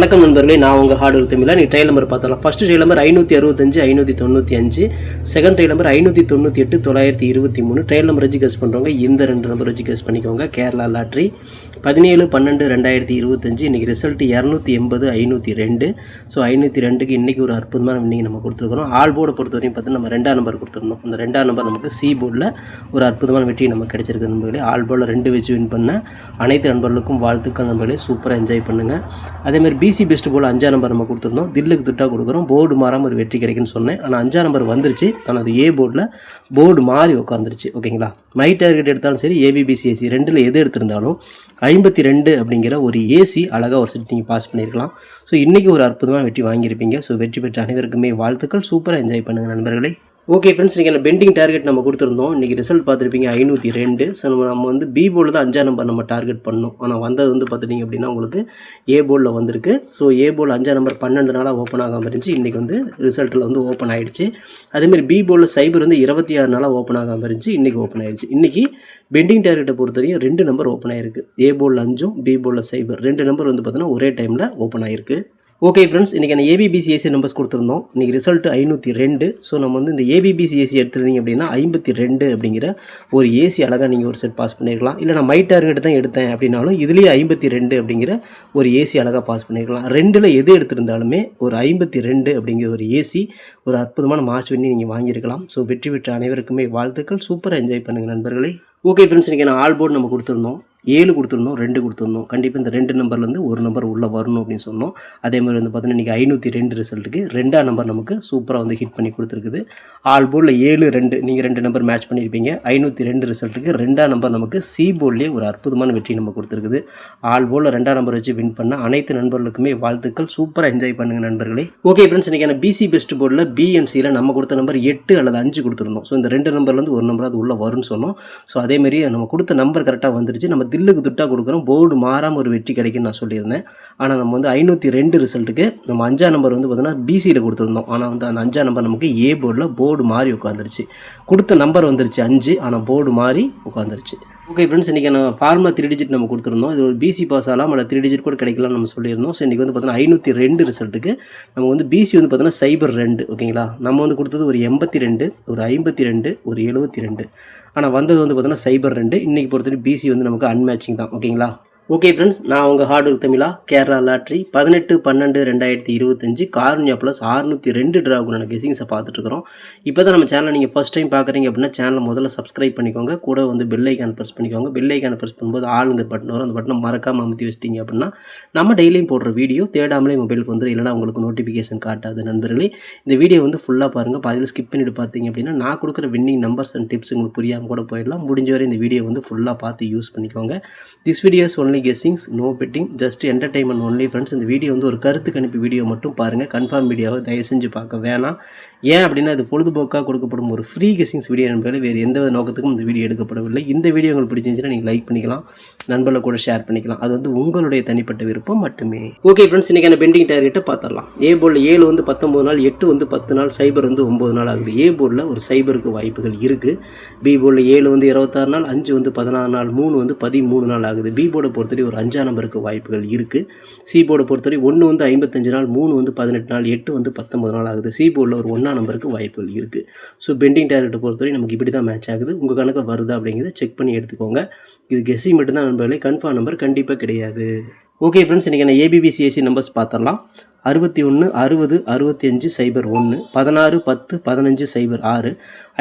வணக்கம் நண்பர்களே, நான் உங்கள் ஹார்ட்வேர் தமிழா. நீ ட்ரையல் நம்பர் பார்த்தலாம். First trial number 565 595, second trial number 598 923. Trial number வச்சு கெஸ் பண்ணுறவங்க இந்த ரெண்டு நம்பர் வச்சு கெஸ் பண்ணிக்கோங்க. கேரளா லாட்ரி 17/12/2025. இன்றைக்கி ரிசல்ட் 280 502. ஸோ 502க்கு இன்றைக்கி ஒரு அற்புதமான வின்னிங் நம்ம கொடுத்துருக்குறோம். ஆல் போர்டை பொறுத்த வரையும் பார்த்து நம்ம 2ஆம் நம்பர் கொடுத்துருந்தோம். அந்த 2ஆம் நம்பர் நமக்கு சி போர்டில் ஒரு அற்புதமான வெற்றி நமக்கு கிடைச்சிருக்கு நண்பர்களே. ஆல் போர்டில் 2 வச்சு வின் பண்ண அனைத்து நண்பர்களுக்கும் வாழ்த்துக்கள் நண்பர்களே. சூப்பராக என்ஜாய் பண்ணுங்கள். அதேமாதிரி பிசி பெஸ்ட் போல் 5ஆம் நம்பர் நம்ம கொடுத்துருந்தோம். தில்லுக்கு துட்டாக கொடுக்குறோம். போர்டு மாறாமல் ஒரு வெற்றி கிடைக்குன்னு சொன்னேன். ஆனால் 5ஆம் நம்பர் வந்துருச்சு. ஆனால் அது ஏ போர்டில் போர்டு மாறி உட்காந்துருச்சு. ஓகேங்களா. மை டார்கெட் எடுத்தாலும் சரி, ஏபிபிசிஎஸ்சி ரெண்டில் எது எடுத்திருந்தாலும் 52 அப்படிங்கிற ஒரு ஏசி அழகாக ஒரு செட் நீங்கள் பாஸ் பண்ணியிருக்கலாம். ஸோ இன்றைக்கி ஒரு அற்புதமான வெற்றி வாங்கியிருப்பீங்க. ஸோ வெற்றி பெற்ற அனைவருக்குமே வாழ்த்துக்கள். சூப்பராக என்ஜாய் பண்ணுங்கள் நண்பர்களே. ஓகே ஃப்ரெண்ட்ஸ், இன்றைக்கி பெண்டிங் டார்கெட் நம்ம கொடுத்துருந்தோம். இன்றைக்கி ரிசல்ட் பார்த்துருப்பீங்க 502. ஸோ நம்ம வந்து பி போர்டில் தான் 5ஆம் நம்பர் நம்ம டார்கெட் பண்ணோம். ஆனால் வந்தது வந்து பார்த்துட்டிங்க அப்படின்னா உங்களுக்கு ஏ போர்டில் வந்திருக்கு. ஸோ ஏ போர்டில் 5ஆம் நம்பர் 12 நாளாக ஓப்பன் ஆகாமல் இருந்துச்சு. இன்றைக்கி வந்து ரிசல்ட்டில் வந்து ஓப்பன் ஆகிடுச்சு. அதேமாதிரி பி போர்டில் சைபர் வந்து 26 நாளாக ஓப்பன் ஆகாமல் இருந்துச்சு. இன்றைக்கி ஓப்பன் ஆகிடுச்சு. இன்றைக்கி பெண்டிங் டார்கெட்டை பொறுத்தவரையும் 2 நம்பர் ஓப்பன் ஆகிருக்கு. ஏ போர்டில் 5, பி போர்டில் சைபர் 2 நம்பர் வந்து பார்த்தீங்கன்னா ஒரே டைமில் ஓப்பன் ஆகிருக்கு. ஓகே ஃப்ரெண்ட்ஸ், இன்றைக்கி நான் ஏபிபிசிஎஸ்சி நம்பர்ஸ் கொடுத்துருந்தோம். இன்றைக்கி ரிசல்ட் 502. ஸோ நம்ம வந்து இந்த ஏபிபிசிஎஸ்சி எடுத்துருந்தீங்க அப்படின்னா 52 அப்படிங்கிற ஒரு ஏசி அழகாக நீங்கள் ஒரு செட் பாஸ் பண்ணியிருக்கலாம். இல்லை நான் மை டார்கெட் தான் எடுத்தேன் அப்படின்னாலும் இதுலேயே 52 அப்படிங்கிற ஒரு ஏசி அழகாக பாஸ் பண்ணியிருக்கலாம். 2ல் எது எடுத்திருந்தாலுமே ஒரு 52 அப்படிங்கிற ஒரு ஏசி ஒரு அற்புதமான மாஸ் பண்ணி நீங்கள் வாங்கியிருக்கலாம். ஸோ வெற்றி பெற்ற அனைவருக்குமே வாழ்த்துக்கள். சூப்பராக என்ஜாய் பண்ணுங்கள் நண்பர்களே. ஓகே ஃப்ரெண்ட்ஸ், இன்றைக்கி நான் ஆல் போர்டு நம்ம கொடுத்துருந்தோம். 7 கொடுத்துருந்தோம், 2 கொடுத்துருந்தோம். கண்டிப்பாக இந்த 2 நம்பர்லேருந்து ஒரு நம்பர் உள்ளே வரணும் அப்படின்னு சொன்னோம். அதே மாதிரி வந்து பார்த்தீங்கன்னா இன்றைக்கி 502 ரிசல்ட்டுக்கு 2ஆம் நம்பர் நமக்கு சூப்பராக வந்து ஹிட் பண்ணி கொடுத்துருக்குது. ஆல் போர்டில் 7 2 நீங்கள் 2 நம்பர் மேட்ச் பண்ணியிருப்பீங்க. 502 ரிசல்ட்டுக்கு 2ஆம் நம்பர் நமக்கு சி போர்ட்லேயே ஒரு அற்புதமான வெற்றி நம்ம கொடுத்துருக்குது. ஆல் போர்டில் 2ஆம் நம்பர் வச்சு வின் பண்ண அனைத்து நண்பர்களுக்குமே வாழ்த்துக்கள். சூப்பராக என்ஜாய் பண்ணுங்கள் நண்பர்களே. ஓகே ஃப்ரெண்ட்ஸ், இன்றைக்கி பிசி பெஸ்ட் போர்டில் பிஎன்சியில் நம்ம கொடுத்த நம்பர் 8 அல்லது 5 கொடுத்துருந்தோம். ஸோ இந்த 2 நம்பர்லேருந்து ஒரு நம்பர் அது உள்ளே வரும்னு சொன்னோம். ஸோ அதேமாரி நம்ம கொடுத்த நம்பர் கரெக்டாக வந்துருச்சு. நம்ம தில்லுக்கு துட்டாக கொடுக்குறோம். போர்டு மாறாமல் ஒரு வெற்றி கிடைக்குன்னு நான் சொல்லியிருந்தேன். ஆனால் நம்ம வந்து 502 ரிசல்ட்டுக்கு நம்ம 5ஆம் நம்பர் வந்து பார்த்தீங்கன்னா பிசியில் கொடுத்துருந்தோம். ஆனால் வந்து அந்த 5ஆம் நம்பர் நமக்கு ஏ போர்டில் போர்டு மாறி உட்காந்துருச்சு. கொடுத்த நம்பர் வந்துருச்சு 5, ஆனால் போர்டு மாறி உட்காந்துருச்சு. ஓகே ஃப்ரெண்ட்ஸ், இன்றைக்கி நம்ம ஃபார்முலா 3 டிஜிட் நம்ம கொடுத்துருந்தோம். இது ஒரு பிசி பாஸ் ஆகலாம், இல்லை 3 டிஜிட் கூட கிடைக்கலாம்னு நம்ம சொல்லியிருந்தோம். ஸோ இன்றைக்கி வந்து பார்த்தீங்கன்னா 502 ரிசல்ட்டுக்கு நம்ம வந்து பிசி வந்து பார்த்தீங்கன்னா சைபர் 2. ஓகேங்களா. நம்ம வந்து கொடுத்தது ஒரு 82, ஒரு 52, ஒரு 72. ஆனால் வந்தது வந்து பார்த்தீங்கன்னா சைபர் 2. இன்றைக்கி பொறுத்தவரை பிசி வந்து நமக்கு அன்மேட்சிங் தான். ஓகேங்களா. ஓகே ஃப்ரெண்ட்ஸ், நான் உங்கள் ஹார்ட்வேர் தமிழா. Kerala lottery 18/12/2025 cornea plus 602 டிராகுன கெஸிங்ஸை பார்த்துட்ருக்குறோம். இப்போ தான் நம்ம சேனலை நீங்கள் ஃபஸ்ட் டைம் பார்க்குறீங்க அப்படின்னா சேனலை முதல்ல சப்ஸ்கிரைப் பண்ணிக்கோங்க. கூட வந்து பெல் ஐக்கான் ப்ரெஸ் பண்ணிக்கோங்க. பெல் ஐக்கான் ப்ரெஸ் பண்ணும்போது ஆளுங்க பட்டன் வரும். அந்த பட்டனை மறக்காமல் அமுத்தி வச்சிட்டிங்க அப்படின்னா நம்ம டெய்லியும் போடுற வீடியோ தேடாமலே மொபைலுக்கு வந்துடும். இல்லைனா உங்களுக்கு நோட்டிஃபிகேஷன் காட்டாது. நண்பர்களே, இந்த வீடியோ வந்து ஃபுல்லாக பாருங்கள். பாதியில் ஸ்கிப் பண்ணிட்டு பார்த்தீங்க அப்படின்னா நான் கொடுக்குற வின்னிங் நம்பர்ஸ் அண்ட் டிப்ஸ் உங்களுக்கு புரியாமல் கூட போயிடலாம். முடிஞ்ச வரை இந்த வீடியோ வந்து ஃபுல்லாக பார்த்து யூஸ் பண்ணிக்கோங்க. This videos only guessings, no betting, just entertainment only friends. இந்த வீடியோ வந்து ஒரு கருத்து கணிப்பு வீடியோ மட்டும் பாருங்கள். கன்ஃபார்ம் வீடியோவை தயவு செஞ்சு பார்க்க வேணாம். ஏன் அப்படின்னா இது பொழுதுபோக்காக கொடுக்கப்படும் ஒரு ஃப்ரீ கெஸ்ஸிங்ஸ் வீடியோ நண்பர்களே. வேறு எந்த நோக்கத்துக்கும் இந்த வீடியோ எடுக்கப்படவில்லை. இந்த வீடியோ உங்களுக்கு பிடிச்சிருந்துச்சுன்னா நீங்கள் லைக் பண்ணிக்கலாம், நண்பர்களை கூட ஷேர் பண்ணிக்கலாம். அது வந்து உங்களுடைய தனிப்பட்ட விருப்பம் மட்டுமே. ஓகே ஃப்ரெண்ட்ஸ், இன்றைக்கான பெண்டிங் டார்கெட்டை பார்த்துடலாம். ஏ போர்டில் 7 வந்து 19 நாள், 8 வந்து 10 நாள், சைபர் வந்து 9 நாள் ஆகுது. ஏ போர்டில் ஒரு சைபருக்கு வாய்ப்புகள் இருக்குது. பி போர்டில் 7 வந்து 26 நாள், 5 வந்து 16 நாள், 3 வந்து 13 நாள் ஆகுது. பி போர்டை பொறுத்தவரை ஒரு 5ஆம் நம்பருக்கு வாய்ப்புகள் இருக்குது. சி போர்டை பொறுத்தவரை 1 வந்து 55 நாள், 3 வந்து 18 நாள், 8 வந்து 19 நாள் ஆகுது. சி போர்டில் ஒரு 1ஆம் நம்பருக்கு வாய்ப்புகள் இருக்குது. ஸோ பெண்டிங் டார்கெட்டை பொறுத்தவரை நமக்கு இப்படி தான் மேட்ச் ஆகுது. உங்கள் கணக்கு வருதா அப்படிங்கிறத செக் பண்ணி எடுத்துக்கோங்க. இது கெஸ்ஸிங் மட்டும்தான் நண்பர்களே, கன்ஃபார்ம் நம்பர் கண்டிப்பாக கிடையாது. ஓகே ஃப்ரெண்ட்ஸ், இன்றைக்கி நான் ஏபிபிசிஎஸ்சி நம்பர்ஸ் பார்த்துடலாம். 61 60 65 01, 16 10 15 06,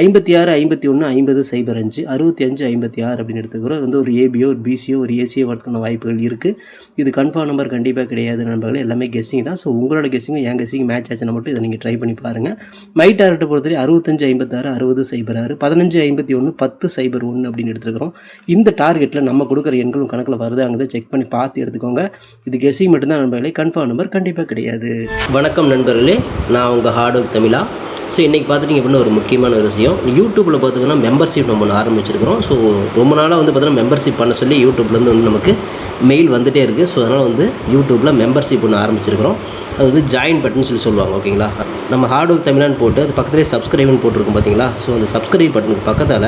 56 51 50 05, 65 56 அப்படின்னு எடுத்துக்கிறோம். வந்து ஒரு ஏபியோ ஒரு பிசியோ ஒரு ஏசியோ வரதுக்கான வாய்ப்புகள் இருக்குது. இது கன்ஃபார்ம் நம்பர் கண்டிப்பாக கிடையாது நண்பர்களே. எல்லாமே கெஸ்ஸிங் தான். ஸோ உங்களோட கெஸ்ஸிங்கும் என் கெஸ்ஸிங் மேட்ச் ஆச்சுன்னா மட்டும் இதை நீங்கள் ட்ரை பண்ணி பாருங்கள். மை டார்கெட்டை பொறுத்தவரை 65 56 60 06, 15 51 10 01 அப்படின்னு எடுத்துக்கிறோம். இந்த டார்கெட்டில் நம்ம கொடுக்குற எண்களும் கணக்கில் வருதாங்கிறத செக் பண்ணி பார்த்து எடுத்துக்கோங்க. இது கெஸ்ஸிங் மட்டும்தான் நண்பர்களே, கன்ஃபார்ம் நம்பர் கண்டிப்பாக கிடையாது. வணக்கம் நண்பர்களே, நான் உங்கள் ஹார்ட்வேர் தமிழா. ஸோ இன்றைக்கி பார்த்துட்டிங்க அப்படின்னா ஒரு முக்கியமான ஒரு விஷயம். யூடியூப்பில் பார்த்திங்கன்னா மெம்பர்ஷிப் நம்ம ஆரம்பிச்சிருக்கிறோம். ஸோ ரொம்ப நாளாக வந்து பார்த்தீங்கன்னா மெம்பர்ஷிப் பண்ண சொல்லி யூடியூப்லேருந்து வந்து நமக்கு மெயில் வந்துகிட்டே இருக்குது. ஸோ அதனால் வந்து யூடியூப்பில் மெம்பர்ஷிப் ஒன்று ஆரம்பிச்சிருக்கிறோம். அது வந்து ஜாயின் பட்டன் சொல்லுவாங்க. ஓகேங்களா. நம்ம ஹார்ட் ஒர்க் தமிழான்னு போட்டு அது பக்கத்துலேயே சப்ஸ்கிரைப்னு போட்டிருக்கும் பார்த்தீங்களா. ஸோ அந்த சப்ஸ்கிரைப் பட்டனுக்கு பக்கத்தில்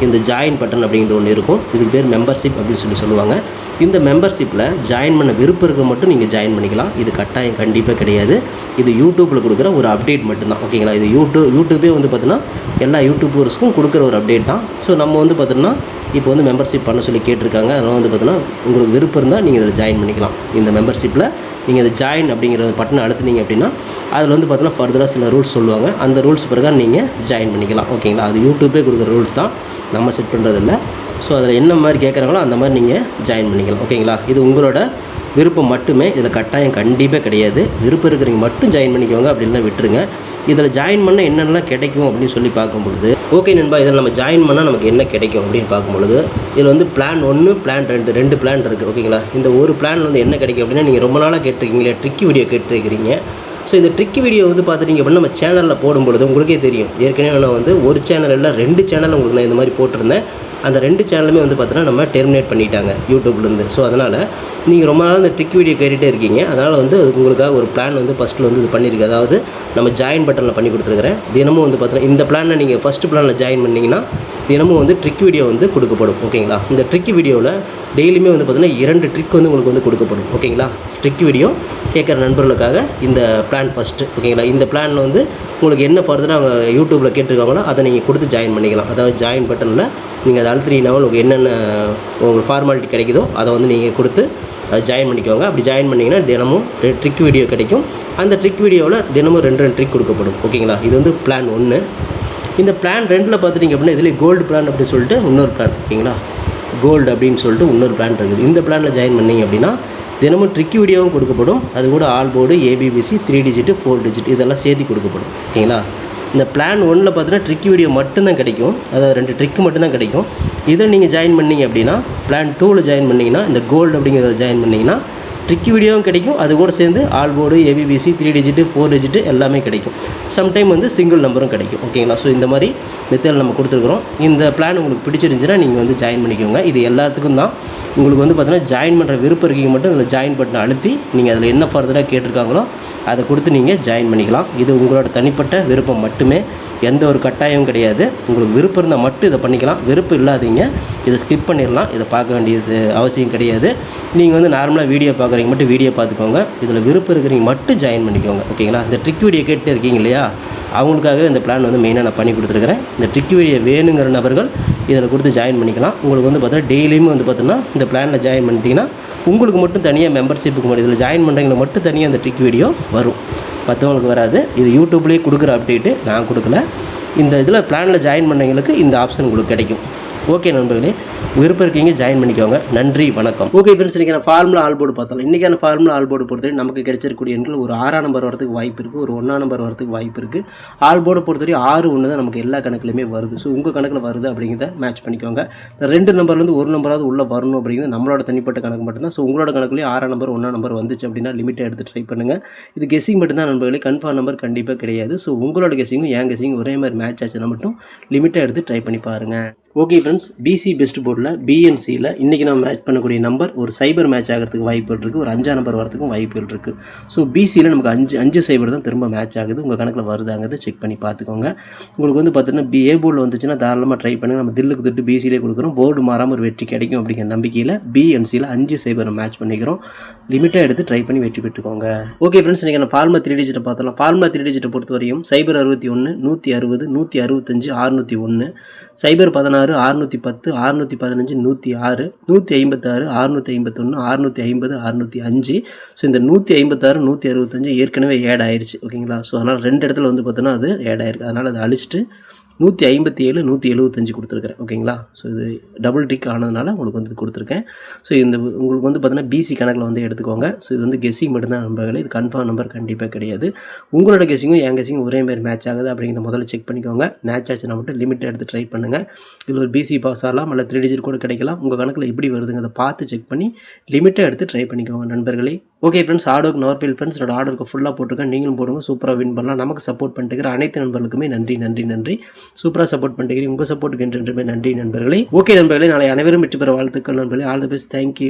இந்த ஜாயின் பட்டன் அப்படிங்கிற ஒன்று இருக்கும். இதுக்கு பேர் மெம்பர்ஷிப் அப்படின்னு சொல்லுவாங்க. இந்த மெம்பர்ஷிப்பில் ஜாயின் பண்ண விருப்பம் இருக்க மட்டும் நீங்கள் ஜாயின் பண்ணிக்கலாம். இது கட்டாயம் கண்டிப்பாக கிடையாது. இது யூடியூப்பில் கொடுக்குற ஒரு அப்டேட் மட்டும்தான். ஓகேங்களா. இது யூடியூபே வந்து பார்த்தீங்கன்னா எல்லா யூடியூபர்ஸ்க்கும் கொடுக்குற ஒரு அப்டேட் தான். ஸோ நம்ம வந்து பார்த்தீங்கன்னா இப்போ வந்து மெம்பர்ஷிப் பண்ண சொல்லி கேட்டிருக்காங்க. அதனால் வந்து பார்த்தீங்கன்னா உங்களுக்கு விருப்பம் இருந்தால் நீங்கள் இதில் ஜாயின் பண்ணிக்கலாம். இந்த மெம்பர்ஷிப்பில் நீங்கள் இந்த ஜாயின் அப்படிங்கிற பட்டனை அழுத்துனீங்க அப்படின்னா அதில் வந்து பார்த்தீங்கன்னா ஃபர்தராக சில ரூல்ஸ் சொல்லுவாங்க. அந்த ரூல்ஸ் பிரகாரம் நீங்கள் ஜாயின் பண்ணிக்கலாம். ஓகேங்களா. அது யூடியூப்பே கொடுக்குற ரூல்ஸ் தான், நம்ம செட் பண்ணுறதில்ல. ஸோ அதில் என்ன மாதிரி கேட்குறாங்களோ அந்த மாதிரி நீங்கள் ஜாயின் பண்ணிக்கலாம். ஓகேங்களா. இது உங்களோட விருப்பம் மட்டுமே. இதில் கட்டாயம் கண்டிப்பாக கிடையாது. விருப்பம் இருக்கிறவங்க மட்டும் ஜாயின் பண்ணிக்கோங்க, அப்படின்னா விட்டுருங்க. இதில் ஜாயின் பண்ணால் என்னென்னலாம் கிடைக்கும் அப்படின்னு சொல்லி பார்க்கும்பொழுது, ஓகே நண்பா, இதில் நம்ம ஜாயின் பண்ணால் நமக்கு என்ன கிடைக்கும் அப்படின்னு பார்க்கும்பொழுது, இதில் வந்து பிளான் 1 பிளான் 2 2 பிளான் இருக்குது. ஓகேங்களா. இந்த ஒரு பிளான் வந்து என்ன கிடைக்கும் அப்படின்னா, நீங்கள் ரொம்ப நாளாக கேட்டிருக்கீங்களே ட்ரிக்கி வீடியோ கேட்டிருக்கிறீங்க. ஸோ இந்த ட்ரிக்கி வீடியோ வந்து பார்த்துட்டிங்க அப்படின்னா நம்ம சேனலில் போடும்பொழுது உங்களுக்கே தெரியும். ஏற்கனவே நான் வந்து ஒரு சேனல் இல்லை 2 சேனல் உங்களுக்கு நான் இந்த மாதிரி போட்டிருந்தேன். அந்த 2 சேனலுமே வந்து பார்த்தீங்கன்னா நம்ம டெர்மினேட் பண்ணிட்டாங்க யூடியூப்லேருந்து. ஸோ அதனால் நீங்கள் ரொம்ப நாள் இந்த ட்ரிக் வீடியோ கேட்டுகிட்டே இருக்கீங்க. அதனால் வந்து அதுக்கு உங்களுக்காக ஒரு பிளான் வந்து ஃபஸ்ட்டில் வந்து இது பண்ணியிருக்கு. அதாவது நம்ம ஜாயின் பட்டனில் பண்ணி கொடுத்துருக்குறேன். தினமும் வந்து பார்த்தீங்கன்னா இந்த பிளானை நீங்கள் ஃபஸ்ட்டு பிளானில் ஜாயின் பண்ணிங்கன்னா தினமும் வந்து ட்ரிக் வீடியோ வந்து கொடுக்கப்படும். ஓகேங்களா. இந்த ட்ரிக் வீடியோவில் டெய்லியுமே வந்து பார்த்தீங்கன்னா 2 ட்ரிக் வந்து உங்களுக்கு வந்து கொடுக்கப்படும். ஓகேங்களா. ட்ரிக் வீடியோ கேட்குற நண்பர்களுக்காக இந்த பிளான் ஃபஸ்ட்டு. ஓகேங்களா. இந்த பிளானில் வந்து உங்களுக்கு என்ன ஃபர்தராக அவங்க யூடியூப்பில் கேட்டிருக்காங்களோ அதை நீங்கள் கொடுத்து ஜாயின் பண்ணிக்கலாம். அதாவது ஜாயின் பட்டனில் நீங்கள் அதை அழுத்தினீங்கன்னா உங்களுக்கு என்னென்ன உங்களுக்கு ஃபார்மாலிட்டி கிடைக்குதோ அதை வந்து நீங்கள் கொடுத்து ஜாயின் பண்ணிக்கோங்க. அப்படி ஜாயின் பண்ணிங்கன்னா தினமும் ட்ரிக் வீடியோ கிடைக்கும். அந்த ட்ரிக் வீடியோவில் தினமும் 2 ட்ரிக் கொடுக்கப்படும். ஓகேங்களா. இது வந்து பிளான் 1. இந்த பிளான் 2ல் பார்த்துட்டிங்க அப்படின்னா இதில் கோல்டு பிளான் அப்படின்னு சொல்லிட்டு இன்னொரு பிளான். ஓகேங்களா. கோல்டு அப்படின்னு சொல்லிட்டு இன்னொரு பிளான் இருக்குது. இந்த பிளானில் ஜாயின் பண்ணிங்க அப்படின்னா தினமும் ட்ரிக் வீடியோவும் கொடுக்கப்படும். அது கூட all board, ABBC, 3 digit 4 digit இதெல்லாம் சேர்த்து கொடுக்கப்படும். ஓகேங்களா. இந்த பிளான் 1ல் பார்த்தீங்கன்னா ட்ரிக் வீடியோ மட்டும்தான் கிடைக்கும். அதாவது 2 ட்ரிக் மட்டும்தான் கிடைக்கும். இதில் நீங்கள் ஜாயின் பண்ணிங்க அப்படின்னா பிளான் 2ல் ஜாயின் பண்ணிங்கன்னா இந்த கோல்டு அப்படிங்கிறத ஜாயின் பண்ணிங்கன்னா ட்ரிக் வீடியோவும் கிடைக்கும். அது கூட சேர்ந்து all board, ABBC, 3 digit 4 digit எல்லாமே கிடைக்கும். சம்டைம் வந்து சிங்கிள் நம்பரும் கிடைக்கும். ஓகேங்களா. ஸோ இந்த மாதிரி மெத்தட் நம்ம கொடுத்துருக்குறோம். இந்த பிளான் உங்களுக்கு பிடிச்சிருந்துச்சுன்னா நீங்கள் வந்து ஜாயின் பண்ணிக்கோங்க. இது எல்லாத்துக்கும் தான். உங்களுக்கு வந்து பார்த்தீங்கன்னா ஜாயின் பண்ணுற விருப்பம் இருக்கீங்க மட்டும் இதில் ஜாயின் பட்டனை அழுத்தி நீங்கள் அதில் என்ன ஃபர்தராக கேட்டிருக்காங்களோ அதை கொடுத்து நீங்கள் ஜாயின் பண்ணிக்கலாம். இது உங்களோட தனிப்பட்ட விருப்பம் மட்டுமே. எந்த ஒரு கட்டாயமும் கிடையாது. உங்களுக்கு விருப்பம் இருந்தால் மட்டும் இதை பண்ணிக்கலாம். விருப்பம் இல்லாதீங்க இதை ஸ்கிப் பண்ணிடலாம். இதை பார்க்க வேண்டியது அவசியம் கிடையாது. நீங்கள் வந்து நார்மலாக வீடியோ பார்க்குறீங்க மட்டும் வீடியோ பார்த்துக்கோங்க. இதில் விருப்பம் இருக்கிறீங்க மட்டும் ஜாயின் பண்ணிக்கோங்க. ஓகேங்களா. இந்த ட்ரிக் வீடியோ கேட்டு இருக்கீங்க இல்லையா, அவங்களுக்காக இந்த பிளான் வந்து மெயினாக நான் பண்ணி கொடுத்துருக்குறேன். இந்த ட்ரிக் வீடியோ வேணுங்கிற நபர்கள் இதில் கொடுத்து ஜாயின் பண்ணிக்கலாம். உங்களுக்கு வந்து பார்த்தீங்கன்னா டெய்லியுமே வந்து பார்த்தீங்கன்னா இந்த பிளானில் ஜாயின் பண்ணிட்டீங்கன்னா உங்களுக்கு மட்டும் தனியாக மெம்பர்ஷிப்புக்கு மட்டும் இதில் ஜாயின் பண்ணுறவங்களை மட்டும் தனியாக அந்த ட்ரிக் வீடியோ வரும், மற்றவங்களுக்கு வராது. இது யூடியூப்லேயே கொடுக்குற அப்டேட்டு, நான் கொடுக்கல. இந்த இதில் பிளானில் ஜாயின் பண்ணவங்களுக்கு இந்த ஆப்ஷன் உங்களுக்கு கிடைக்கும். ஓகே நண்பர்களே, விருப்பம் இருக்கீங்க ஜாயின் பண்ணிக்கோங்க. நன்றி, வணக்கம். ஓகே ஃப்ரெண்ட்ஸ், இன்றைக்கி நான் ஃபார்முலா ஆல் போர்டு பார்த்தோம். இன்றைக்கான ஃபார்முலா ஆல் போர்டு பொறுத்தவரை நமக்கு கிடைச்சிருக்கக்கூடிய எண்கள் ஒரு 6ஆம் நம்பர் வரதுக்கு வாய்ப்பு இருக்குது, ஒரு 1ஆம் நம்பர் வரதுக்கு வாய்ப்பு இருக்குது. ஆல் போர்டு பொறுத்தவரை 6 1 தான் நமக்கு எல்லா கணக்குலையுமே வருது. ஸோ உங்கள் கணக்கில் வருது அப்படிங்கிறத மேட்ச் பண்ணிக்கோங்க. இந்த 2 நம்பர்லேருந்து ஒரு நம்பராவது உள்ளே வரணும் அப்படிங்கிறது நம்மளோட தனிப்பட்ட கணக்கு மட்டும்தான். ஸோ உங்களோட கணக்குலேயும் 6ஆம் நம்பர் 1ஆம் நம்பர் வந்துச்சு அப்படின்னா லிமிட்டை எடுத்து ட்ரை பண்ணுங்கள். இது கெஸிங் மட்டும்தான் நண்பர்களே, கன்ஃபார்ம் நம்பர் கண்டிப்பாக கிடையாது. ஸோ உங்களோட கெஸிங்கும் என் கெஸிங்கும் ஒரே மாதிரி மேட்ச் ஆச்சுன்னா மட்டும் லிமிட்டை எடுத்து ட்ரை பண்ணி பாருங்கள். ஓகே ஃப்ரெண்ட்ஸ், பிசி பெஸ்ட் போர்டில் பிஎன்சியில் இன்றைக்கி நம்ம மேட்ச் பண்ணக்கூடிய நம்பர் ஒரு சைபர் மேட்ச் ஆகிறதுக்கு வாய்ப்புகள் இருக்குது, ஒரு 5ஆம் நம்பர் வரதுக்கும் வாய்ப்புகள் இருக்குது. ஸோ பிசியில் நமக்கு 5 சைபர் தான் திரும்ப மேட்ச் ஆகுது. உங்கள் கணக்கில் வருதாங்கிறத செக் பண்ணி பார்த்துக்கோங்க. உங்களுக்கு வந்து பார்த்தீங்கன்னா ஏ போர்டில் வந்துச்சுன்னா தாராளமாக ட்ரை பண்ணுங்கள். நம்ம தில்லுக்கு தொட்டு பிசியிலே கொடுக்குறோம். போர்டு மாறாமல் ஒரு வெற்றி கிடைக்கும் அப்படிங்கிற நம்பிக்கையில் பிஎன்சியில் 5 சைபர் மேட்ச் பண்ணிக்கிறோம். லிமிட்டாக எடுத்து ட்ரை பண்ணி வெற்றி பெற்றுக்கோங்க. ஓகே ஃப்ரெண்ட்ஸ், இன்றைக்கி நான் ஃபார்முலா 3 டிஜிட்டை பார்த்தலாம். ஃபார்முலா 3 டிஜிட்டை பொறுத்த வரையும் சைபர் 61 160 165 601 சைபர் 16 610 615 106 156 651 650 605. ஸோ இந்த 156 165 ஏற்கனவே ஆட் ஆயிடுச்சு. ஓகேங்களா. ஸோ அதனால் 2 இடத்துல வந்து பார்த்தோன்னா அது ஆட் ஆயிருக்கு. அதனால் அதை அழிச்சிட்டு 157 175 கொடுத்துருக்குறேன். ஓகேங்களா. ஸோ இது டபுள் டிக் ஆனதுனால உங்களுக்கு வந்து கொடுத்துருக்கேன். ஸோ இந்த உங்களுக்கு வந்து பார்த்தீங்கன்னா பிசி கணக்கில் வந்து எடுத்துக்கோங்க. ஸோ இது வந்து கெஸிங் மட்டும்தான் நம்பர்களே, இது கன்ஃபார்ம் நம்பர் கண்டிப்பாக கிடையாது. உங்களோட கெஸிங்கும் என் கெஸிங்கும் ஒரே மாதிரி மேட்ச் ஆகுது அப்படிங்கிறத முதல்ல செக் பண்ணிக்கோங்க. மேட்ச் ஆச்சுன்னா மட்டும் லிமிட்டை எடுத்து ட்ரை பண்ணுங்கள். இதில் ஒரு பிசி பாஸ் ஆகலாம், இல்லை 3 டிஜிட் கூட கிடைக்கலாம். உங்கள் கணக்கில் எப்படி வருதுங்கிறத பார்த்து செக் பண்ணி லிமிட்டை எடுத்து ட்ரை பண்ணிக்கோங்க நண்பர்களே. ஓகே ஃப்ரெண்ட்ஸ், ஆர்டருக்கு நோர்ஃபீல் ஃப்ரெண்ட்ஸ், என்னோட ஆர்டருக்கு ஃபுல்லாக போட்டிருக்கேன். நீங்களும் போடுங்க, சூப்பராக வின் பண்ணலாம். நமக்கு சப்போர்ட் பண்ணிட்டு அனைத்து நண்பர்களுக்குமே நன்றி நன்றி நன்றி. சூப்பராக சப்போர்ட் பண்ணிட்டு உங்கள் சப்போர்ட்டுக்கு என்றுமே நன்றி நண்பர்களே. ஓகே நண்பர்களே, நாளை அனைவரும் வெற்றி பெற வாழ்த்துக்கள் நண்பர்களே. All the best. தேங்க்யூ.